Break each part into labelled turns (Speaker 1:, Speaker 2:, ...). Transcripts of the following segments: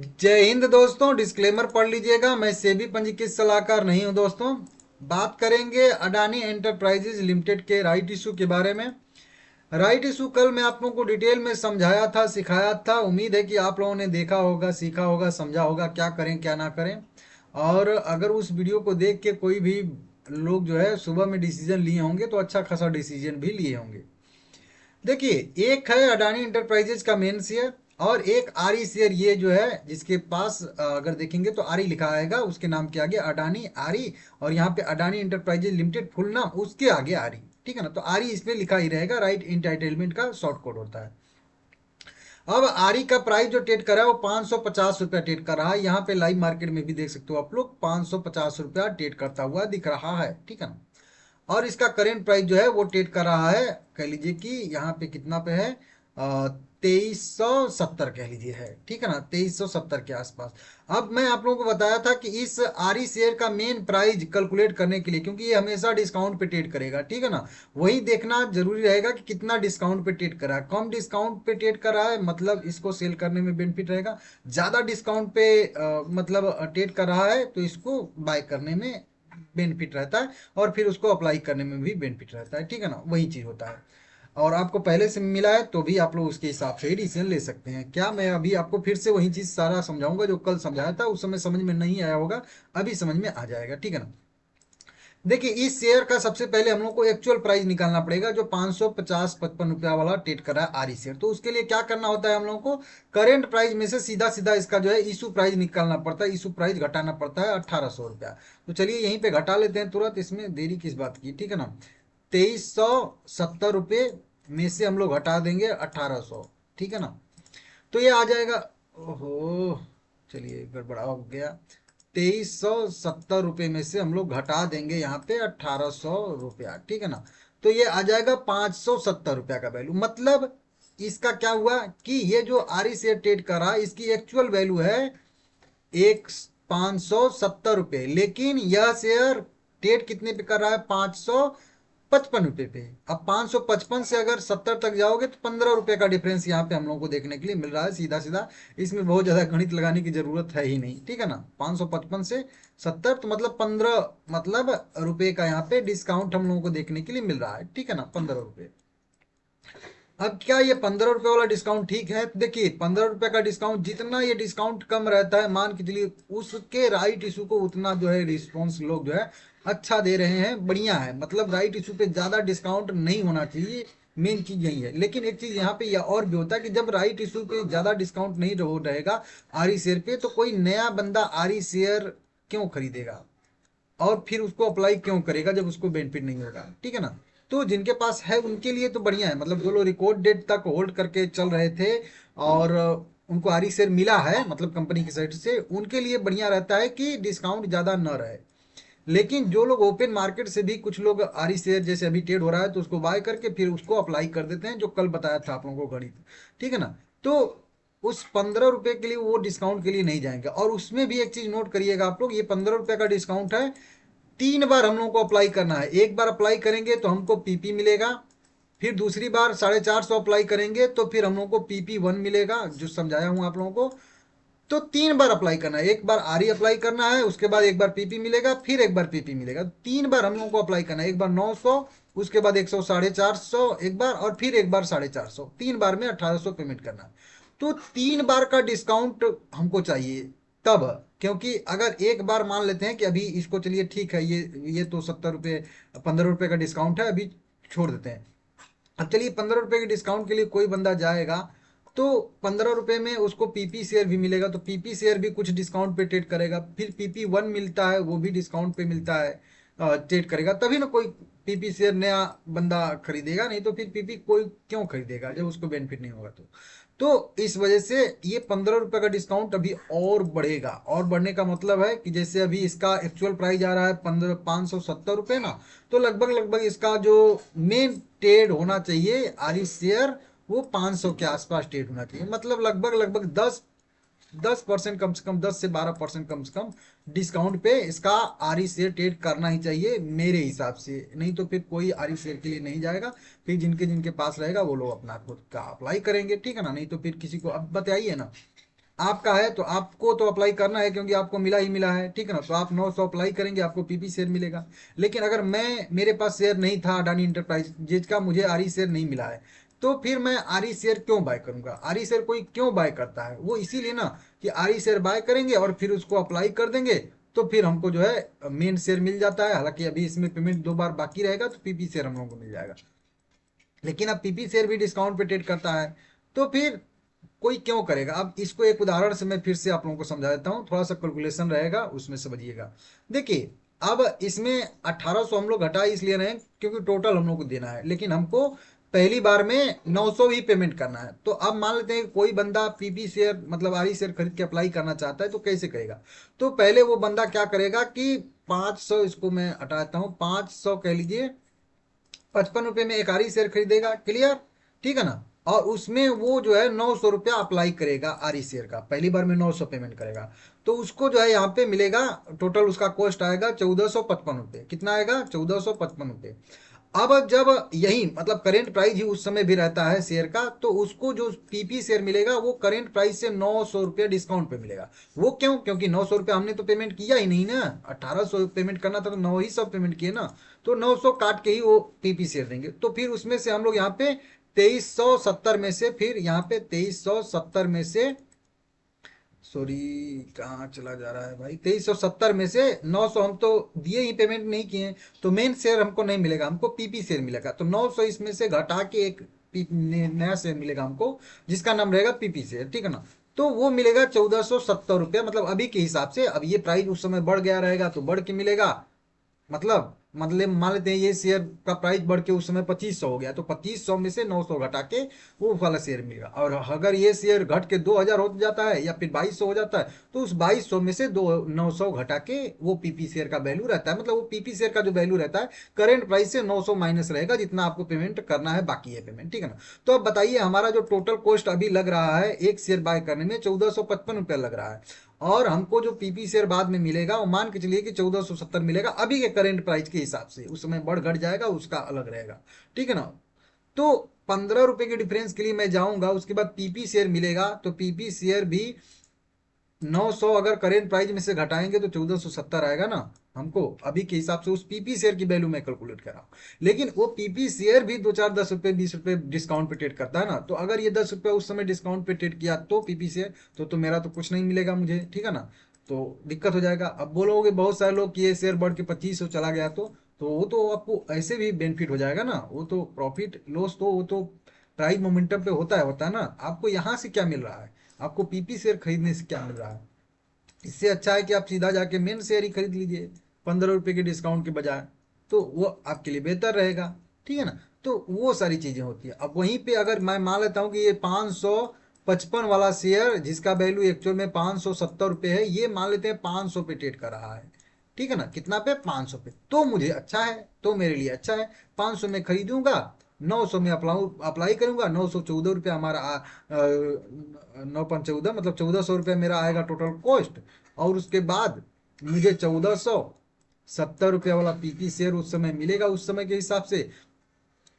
Speaker 1: जय हिंद दोस्तों। डिस्क्लेमर पढ़ लीजिएगा, मैं सेबी पंजीकृत सलाहकार नहीं हूं दोस्तों। बात करेंगे अडानी एंटरप्राइजेज लिमिटेड के राइट इशू के बारे में। राइट इशू कल मैं आप लोगों को डिटेल में समझाया था, सिखाया था। उम्मीद है कि आप लोगों ने देखा होगा, सीखा होगा, समझा होगा क्या करें क्या ना करें। और अगर उस वीडियो को देख के कोई भी लोग जो है सुबह में डिसीजन लिए होंगे तो अच्छा खासा डिसीजन भी लिए होंगे। देखिए, एक है अडानी इंटरप्राइजेज का मेन शेयर और एक आरी शेयर। ये जो है जिसके पास अगर देखेंगे तो आरी लिखा आएगा, उसके नाम के आगे अडानी आरी। और यहाँ पे अडानी इंटरप्राइजेज लिमिटेड फुल नाम, उसके आगे आरी। ठीक है ना, तो आरी इसमें लिखा ही रहेगा, राइट इंटाइटलमेंट का शॉर्ट कोड होता है। अब आरी का प्राइस जो ट्रेड कर रहा है वो 550 रुपया ट्रेड कर रहा है। यहाँ पे लाइव मार्केट में भी देख सकते हो आप लोग, 550 रुपया ट्रेड करता हुआ दिख रहा है। ठीक है ना, और इसका करेंट प्राइस जो है वो ट्रेड कर रहा है, कह लीजिए कि यहाँ पे कितना पे है, 2370 कह लीजिए है। ठीक है ना, 2370 के आसपास। अब मैं आप लोगों को बताया था कि इस आरी शेयर का मेन प्राइस कैलकुलेट करने के लिए, क्योंकि ये हमेशा डिस्काउंट पे ट्रेड करेगा, ठीक है ना, वही देखना जरूरी रहेगा कि कितना डिस्काउंट पे ट्रेड कर रहा है। कम डिस्काउंट पे ट्रेड कर रहा है मतलब इसको सेल करने में बेनिफिट रहेगा। ज़्यादा डिस्काउंट पे मतलब ट्रेड कर रहा है तो इसको बाय करने में बेनिफिट रहता है, और फिर उसको अप्लाई करने में भी बेनिफिट रहता है। ठीक है ना, वही चीज़ होता है। और आपको पहले से मिला है तो भी आप लोग उसके हिसाब से ही डिसीजन ले सकते हैं। क्या मैं अभी आपको फिर से वही चीज़ सारा समझाऊंगा जो कल समझाया था, उस समय समझ में नहीं आया होगा, अभी समझ में आ जाएगा। ठीक है ना, देखिए इस शेयर का सबसे पहले हम लोग को एक्चुअल प्राइस निकालना पड़ेगा, जो 550-55 रुपया वाला ट्रेड कर रहा है आरी शेयर। तो उसके लिए क्या करना होता है, हम लोगों को करेंट प्राइस में से सीधा सीधा इसका जो है इशू प्राइस निकालना पड़ता है। इशू प्राइस घटाना पड़ता है 1800 रुपया। तो चलिए यहीं पे घटा लेते हैं तुरंत, इसमें देरी किस बात की। ठीक है ना, 2370 रुपये में से हम लोग घटा देंगे 1800। ठीक है ना, तो ये आ जाएगा, ओहो चलिए गड़बड़ा हो गया, 2370 रुपये में से हम लोग घटा देंगे यहाँ पे 1800 रुपया। ठीक है ना, तो ये आ जाएगा 570 रुपया का वैल्यू। मतलब इसका क्या हुआ कि ये जो आरी शेयर ट्रेड कर रहा है इसकी एक्चुअल वैल्यू है एक 570 रुपये, लेकिन यह शेयर ट्रेड कितने पे कर रहा है, 555 रुपये पे। अब 555 से अगर 70 तक जाओगे तो 15 रुपये का डिफरेंस यहाँ पे हम लोगों को देखने के लिए मिल रहा है, सीधा सीधा। इसमें बहुत ज्यादा गणित लगाने की जरूरत है ही नहीं। ठीक है ना, 555 से 70 तो मतलब 15 मतलब रुपए का यहाँ पे डिस्काउंट हम लोगों को देखने के लिए मिल रहा है। ठीक है ना, 15 रुपये। अब क्या ये 15 रुपए वाला डिस्काउंट ठीक है? देखिए 15 रुपए का डिस्काउंट, जितना ये डिस्काउंट कम रहता है मान के चलिए उसके राइट इशू को उतना जो है रिस्पॉन्स लोग जो है अच्छा दे रहे हैं, बढ़िया है। मतलब राइट इशू पे ज्यादा डिस्काउंट नहीं होना चाहिए, मेन चीज यही है। लेकिन एक चीज यहाँ पे यह और भी होता है कि जब राइट इशू पे ज्यादा डिस्काउंट नहीं रहेगा आरी शेयर पे, तो कोई नया बंदा आरी शेयर क्यों खरीदेगा और फिर उसको अप्लाई क्यों करेगा जब उसको बेनिफिट नहीं होगा। ठीक है ना, तो जिनके पास है उनके लिए तो बढ़िया है। मतलब जो लोग रिकॉर्ड डेट तक होल्ड करके चल रहे थे और उनको आरी शेयर मिला है मतलब कंपनी की साइड से, उनके लिए बढ़िया रहता है कि डिस्काउंट ज़्यादा न रहे। लेकिन जो लोग ओपन मार्केट से भी, कुछ लोग आरी शेयर जैसे अभी ट्रेड हो रहा है तो उसको बाय करके फिर उसको अप्लाई कर देते हैं, जो कल बताया था आप लोगों को गणित। ठीक है ना, तो उस 15 रुपए के लिए वो डिस्काउंट के लिए नहीं जाएंगे। और उसमें भी एक चीज नोट करिएगा आप लोग, ये 15 रुपए का डिस्काउंट है, 3 बार हम लोगों को अप्लाई करना है। एक बार अप्लाई करेंगे तो हमको पीपी मिलेगा, फिर दूसरी बार 450 अप्लाई करेंगे तो फिर हम लोगों को PP1 मिलेगा, जो समझाया हूँ आप लोगों को। तो 3 बार अप्लाई करना है, एक बार आरी अप्लाई करना है, उसके बाद एक बार पीपी मिलेगा, फिर एक बार पीपी मिलेगा। 3 बार हम लोगों को अप्लाई करना है, एक बार 900, उसके बाद 100 450 एक बार, और फिर एक बार 450, 3 बार में 1800 पेमेंट करना है। तो 3 बार का डिस्काउंट हमको चाहिए तब, क्योंकि अगर एक बार मान लेते हैं कि अभी इसको चलिए ठीक है, ये तो 70 रुपये 15 रुपये का डिस्काउंट है, अभी छोड़ देते हैं। अब चलिए 15 रुपए के डिस्काउंट के लिए कोई बंदा जाएगा तो 15 रुपए में उसको पीपी शेयर भी मिलेगा, तो पीपी शेयर भी कुछ डिस्काउंट पे ट्रेड करेगा। फिर PP1 मिलता है, वो भी डिस्काउंट पे मिलता है, ट्रेड करेगा, तभी ना कोई पीपी शेयर नया बंदा खरीदेगा। नहीं तो फिर पीपी कोई क्यों खरीदेगा जब उसको बेनिफिट नहीं होगा तो इस वजह से ये 15 रुपए का डिस्काउंट अभी और बढ़ेगा। और बढ़ने का मतलब है कि जैसे अभी इसका एक्चुअल प्राइस आ रहा है 570 रुपये ना, तो लगभग लगभग इसका जो मेन ट्रेड होना चाहिए आरी शेयर, वो 500 के आसपास ट्रेड होना चाहिए। मतलब लगभग लगभग 10% कम से कम, 10 से 12% कम से कम डिस्काउंट पे इसका आरी शेयर ट्रेड करना ही चाहिए मेरे हिसाब से। नहीं तो फिर कोई आरी शेयर के लिए नहीं जाएगा, फिर जिनके जिनके पास रहेगा वो लोग अपना खुद का अप्लाई करेंगे। ठीक है ना, नहीं तो फिर किसी को, अब बताइए ना, आपका है तो आपको तो अप्लाई करना है, क्योंकि आपको मिला ही मिला है, ठीक है ना। तो आप 900 अप्लाई करेंगे, आपको पीपी शेयर मिलेगा। लेकिन अगर मेरे पास शेयर नहीं था अडानी इंटरप्राइजेज का, मुझे आरई शेयर नहीं मिला है, तो फिर मैं आरई शेयर क्यों बाय करूंगा? आरई शेयर कोई क्यों बाय करता है? वो इसीलिए ना कि आरई शेयर बाय करेंगे और फिर उसको अप्लाई कर देंगे, तो फिर हमको जो है मेन शेयर मिल जाता है। हालांकि अभी इसमें पेमेंट 2 बार बाकी रहेगा, तो पीपी शेयर हम लोगों को मिल जाएगा। लेकिन अब पीपी शेयर भी डिस्काउंट पे ट्रेड करता है, तो फिर कोई क्यों करेगा? अब इसको एक उदाहरण से मैं फिर से आप लोगों को समझा देता हूँ, थोड़ा सा कैलकुलेशन रहेगा उसमें समझिएगा। देखिए, अब इसमें 1800 हम लोग घटा इसलिए रहे हैं क्योंकि टोटल हम लोग को देना है, लेकिन हमको पहली बार में 900 ही पेमेंट करना है। तो अब मान लेते हैं कि कोई बंदा पीपी शेयर मतलब आरई शेयर खरीद के अप्लाई करना चाहता है, तो कैसे करेगा? तो पहले वो बंदा क्या करेगा कि 500, इसको मैं हटाता हूँ, 500 कह लीजिए, 55 रुपए में एक आरई शेयर खरीदेगा, क्लियर, ठीक है ना। और उसमें वो जो है 900 रुपया अप्लाई करेगा आरई शेयर का, पहली बार में 900 पेमेंट करेगा। तो उसको जो है यहाँ पे मिलेगा, टोटल उसका कॉस्ट आएगा 1455 रुपये। कितना आएगा? 1455 रुपये। अब जब यही मतलब करेंट प्राइस ही उस समय भी रहता है शेयर का, तो उसको जो पीपी शेयर मिलेगा वो करेंट प्राइस से 900 रुपये डिस्काउंट पे मिलेगा। वो क्यों? क्योंकि 900 रुपये हमने तो पेमेंट किया ही नहीं ना, 1800 पेमेंट करना था तो 9 ही 100 पेमेंट किए ना। तो 900 काट के ही वो पीपी शेयर देंगे। तो फिर उसमें से हम लोग यहाँ पे 2370 में से, फिर यहाँ पे 2370 में से, सॉरी कहाँ चला जा रहा है भाई, 2370 में से 900 हम तो दिए ही, पेमेंट नहीं किए, तो मेन शेयर हमको नहीं मिलेगा, हमको पीपी शेयर मिलेगा। तो 900 इसमें से घटा के एक नया शेयर मिलेगा हमको, जिसका नाम रहेगा पीपी शेयर, ठीक है ना। तो वो मिलेगा 1470 रुपया, मतलब अभी के हिसाब से। अब ये प्राइस उस समय बढ़ गया रहेगा तो बढ़ के मिलेगा, मतलब मान लेते हैं ये शेयर का प्राइस बढ़ के उस समय 2500 हो गया, तो 2500 में से 900 घटा के वो वाला शेयर मिलेगा। और अगर ये शेयर घट के 2000 हो जाता है या फिर 2200 हो जाता है, तो उस 2200 में से 900 घटा के वो पीपी शेयर का वैल्यू रहता है। मतलब वो पीपी शेयर का जो वैल्यू रहता है करेंट प्राइस से 900 माइनस रहेगा, जितना आपको पेमेंट करना है बाकी है पेमेंट, ठीक है ना। तो अब बताइए, हमारा जो टोटल कॉस्ट अभी लग रहा है एक शेयर बाय करने में 1455 रुपया लग रहा है, और हमको जो पीपी शेयर बाद में मिलेगा वो मान के चलिए कि 1470 मिलेगा अभी के करंट प्राइस के हिसाब से। उस समय बढ़ घट जाएगा, उसका अलग रहेगा, ठीक है ना। तो 15 रुपए के डिफरेंस के लिए मैं जाऊंगा, उसके बाद पीपी शेयर मिलेगा, तो पीपी शेयर भी 900 अगर करेंट प्राइस में से घटाएंगे तो 1470 आएगा ना हमको अभी के हिसाब से। उस पीपी शेयर की वैल्यू मैं कैलकुलेट कर रहा हूँ, लेकिन वो पीपी शेयर भी 2 4 10 रुपए 20 रुपए डिस्काउंट पे ट्रेड करता है ना। तो अगर ये 10 रुपए उस समय डिस्काउंट पे ट्रेड किया तो पीपी शेयर, तो मेरा तो कुछ नहीं मिलेगा मुझे, ठीक है ना। तो दिक्कत हो जाएगा। अब बोलोगे बहुत सारे लोग कि ये शेयर बढ़ के 2500 चला गया, तो वो तो आपको ऐसे भी बेनिफिट हो जाएगा ना। वो तो प्रॉफिट लॉस तो वो तो प्राइस मोमेंटम पे होता है ना। आपको यहाँ से क्या मिल रहा है? आपको पीपी शेयर खरीदने से क्या मिल रहा है? इससे अच्छा है कि आप सीधा जाके मेन शेयर ही खरीद लीजिए 15 रुपए के डिस्काउंट के बजाय, तो वो आपके लिए बेहतर रहेगा, ठीक है ना। तो वो सारी चीजें होती है। अब वहीं पे अगर मैं मान लेता हूँ कि ये 555 वाला शेयर जिसका वैल्यू एक्चुअल में 570 रुपये है, ये मान लेते हैं 500 पे ट्रेड कर रहा है, ठीक है ना। कितना पे? 500 पे। तो मुझे अच्छा है, तो मेरे लिए अच्छा है, 500 में खरीदूंगा, 900 में अप्लाई करूंगा, 914 रुपया हमारा 9 5 14 मतलब 1400 रुपया मेरा आएगा टोटल कॉस्ट। और उसके बाद मुझे 1470 रुपया वाला पीपी शेयर उस समय मिलेगा, उस समय के हिसाब से।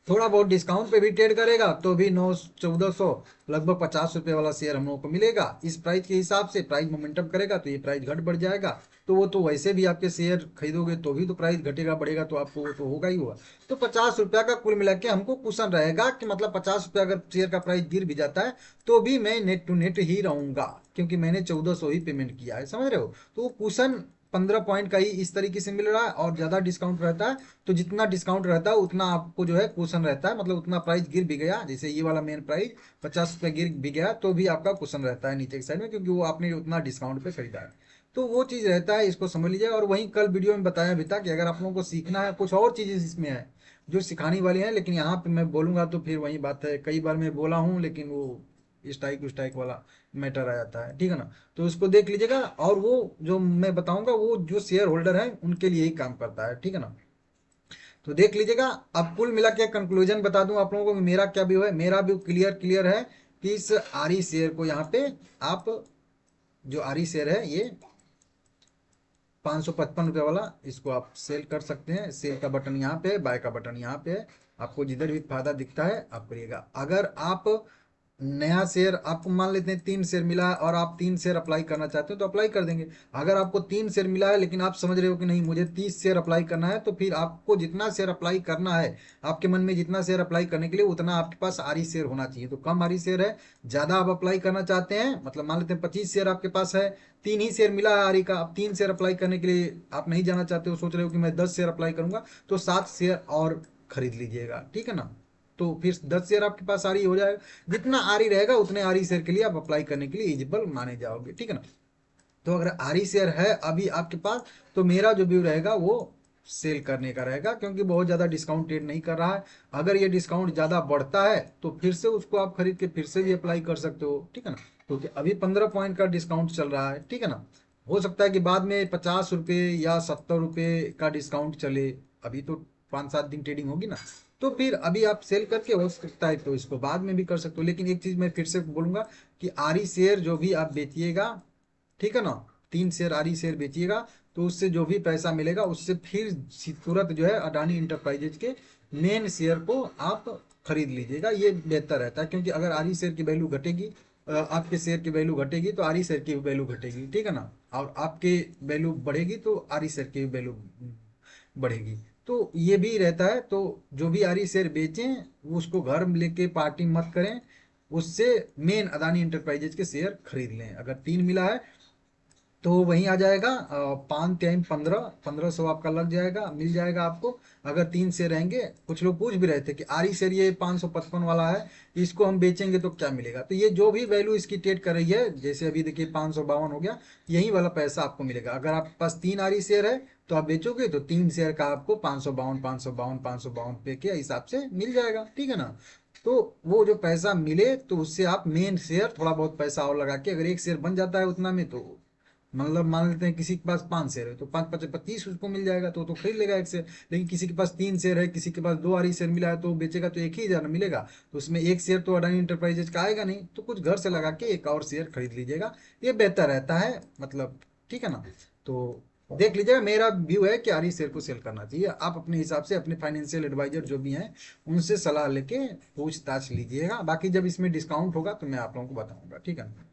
Speaker 1: थोड़ा बहुत डिस्काउंट पे भी ट्रेड करेगा तो भी 9 1400 लगभग 50 रुपये वाला शेयर हम लोगों को मिलेगा इस प्राइस के हिसाब से। प्राइस मोमेंटम करेगा तो ये प्राइस घट बढ़ जाएगा, तो वो तो वैसे भी आपके शेयर खरीदोगे तो भी तो प्राइस घटेगा बढ़ेगा, तो आपको वो तो होगा ही होगा। तो 50 रुपया का कुल मिला के हमको कुशन रहेगा कि मतलब 50 रुपया अगर शेयर का प्राइस गिर भी जाता है तो भी मैं नेट टू नेट ही रहूंगा, क्योंकि मैंने 1400 ही पेमेंट किया है, समझ रहे हो। तो वो कुशन 15 पॉइंट का ही इस तरीके से मिल रहा है। और ज़्यादा डिस्काउंट रहता है तो जितना डिस्काउंट रहता है उतना आपको जो है कुशन रहता है, मतलब उतना प्राइस गिर भी गया, जैसे ये वाला मेन प्राइस 50 रुपये गिर भी गया तो भी आपका कुशन रहता है नीचे की साइड में, क्योंकि वो आपने उतना डिस्काउंट पे खरीदा है। तो वो चीज़ रहता है, इसको समझ लीजिए। और वहीं कल वीडियो में बताया भी था कि अगर आप लोगों को सीखना है, कुछ और चीज़ें इसमें है जो सिखाने वाली हैं, लेकिन यहाँ पे मैं बोलूँगा तो फिर वही बात है, कई बार मैं बोला हूँ लेकिन वो स्ट्राइक स्ट्राइक वाला मैटर आ जाता है, ठीक है ना। तो उसको देख लीजिएगा। और वो जो मैं बताऊंगा वो जो शेयर होल्डर है उनके लिए ही काम करता है, ठीक है ना। तो देख लीजिएगा। अब कुल मिला के कंक्लूजन बता दूं आप लोगों को, मेरा क्या व्यू है। मेरा व्यू क्लियर क्लियर है कि इस आरी शेयर को यहाँ पे आप, जो आरी शेयर है ये 555 रुपये वाला, इसको आप सेल कर सकते हैं। सेल का बटन यहाँ पे है, बाय का बटन यहाँ पे है। आपको जिधर भी फायदा दिखता है आप करिएगा। अगर आप नया शेयर आपको मान लेते हैं 3 शेयर मिला है और आप 3 शेयर अप्लाई करना चाहते हो तो अप्लाई कर देंगे। अगर आपको 3 शेयर मिला है लेकिन आप समझ रहे हो कि नहीं मुझे 30 शेयर अप्लाई करना है, तो फिर आपको जितना शेयर अप्लाई करना है, आपके मन में जितना शेयर अप्लाई करने के लिए उतना आपके पास आरी शेयर होना चाहिए। तो कम आरी शेयर है, ज्यादा आप अप्लाई करना चाहते हैं, मतलब मान लेते हैं 25 शेयर आपके पास है, 3 ही शेयर मिला है आरी का, अब 3 शेयर अप्लाई करने के लिए आप नहीं जाना चाहते हो, सोच रहे हो कि मैं 10 शेयर अप्लाई करूंगा, तो 7 शेयर और खरीद लीजिएगा, ठीक है ना। तो फिर 10 शेयर आपके पास आरी हो जाएगा। जितना आरी रहेगा उतने आरी शेयर के लिए आप अप्लाई करने के लिए एलिजिबल माने जाओगे, ठीक है ना। तो अगर आरी शेयर है अभी आपके पास, तो मेरा जो व्यू रहेगा वो सेल करने का रहेगा, क्योंकि बहुत ज़्यादा डिस्काउंट ट्रेड नहीं कर रहा है। अगर ये डिस्काउंट ज़्यादा बढ़ता है तो फिर से उसको आप खरीद के फिर से भी अप्लाई कर सकते हो, ठीक है ना। क्योंकि अभी 15 पॉइंट का डिस्काउंट चल रहा है, ठीक है ना। हो सकता है कि बाद में 50 रुपये या 70 रुपये का डिस्काउंट चले, अभी तो 5-7 दिन ट्रेडिंग होगी ना, तो फिर अभी आप सेल करके हो सकता है तो इसको बाद में भी कर सकते हो। लेकिन एक चीज़ मैं फिर से बोलूंगा कि आरी शेयर जो भी आप बेचिएगा, ठीक है ना, 3 शेयर आरी शेयर बेचिएगा, तो उससे जो भी पैसा मिलेगा उससे फिर तुरंत जो है अडानी इंटरप्राइजेज के मेन शेयर को आप खरीद लीजिएगा, ये बेहतर रहता है। क्योंकि अगर आरी शेयर की वैल्यू घटेगी, आपके शेयर की वैल्यू घटेगी तो आरी शेयर की वैल्यू घटेगी, ठीक है ना। और आपके वैल्यू बढ़ेगी तो आरी शेयर की वैल्यू बढ़ेगी। तो ये भी रहता है। तो जो भी आरी शेयर बेचें वो उसको घर में लेके पार्टी मत करें, उससे मेन अदानी इंटरप्राइजेज के शेयर खरीद लें। अगर 3 मिला है तो वहीं आ जाएगा, 5 टाइम 15, 1500 आपका लग जाएगा, मिल जाएगा आपको। अगर 3 शेयर रहेंगे, कुछ लोग पूछ भी रहे थे कि आरी शेयर ये 555 वाला है, इसको हम बेचेंगे तो क्या मिलेगा। तो ये जो भी वैल्यू इसकी ट्रेड कर रही है, जैसे अभी देखिए 552 हो गया, यही वाला पैसा आपको मिलेगा। अगर आपके पास 3 आरी शेयर है तो आप बेचोगे तो 3 शेयर का आपको 552 552 552 पे के हिसाब से मिल जाएगा, ठीक है ना। तो वो जो पैसा मिले तो उससे आप मेन शेयर थोड़ा बहुत पैसा और लगा के, अगर एक शेयर बन जाता है उतना में, तो मतलब मान लेते हैं किसी के पास 5 शेयर है तो 5 5 25 उसको मिल जाएगा, तो खरीद लेगा एक शेयर। लेकिन किसी के पास 3 शेयर है, किसी के पास 2 आरी शेयर मिला है, तो बेचेगा तो एक ही हजार मिलेगा, तो उसमें एक शेयर तो अडानी इंटरप्राइजेज का आएगा नहीं, तो कुछ घर से लगा के एक और शेयर खरीद लीजिएगा, ये बेहतर रहता है, मतलब, ठीक है ना। तो देख लीजिएगा, मेरा व्यू है कि आरी शेयर को सेल करना चाहिए। आप अपने हिसाब से अपने फाइनेंशियल एडवाइजर जो भी हैं उनसे सलाह लेके पूछताछ लीजिएगा। बाकी जब इसमें डिस्काउंट होगा तो मैं आप लोगों को बताऊंगा, ठीक है ना।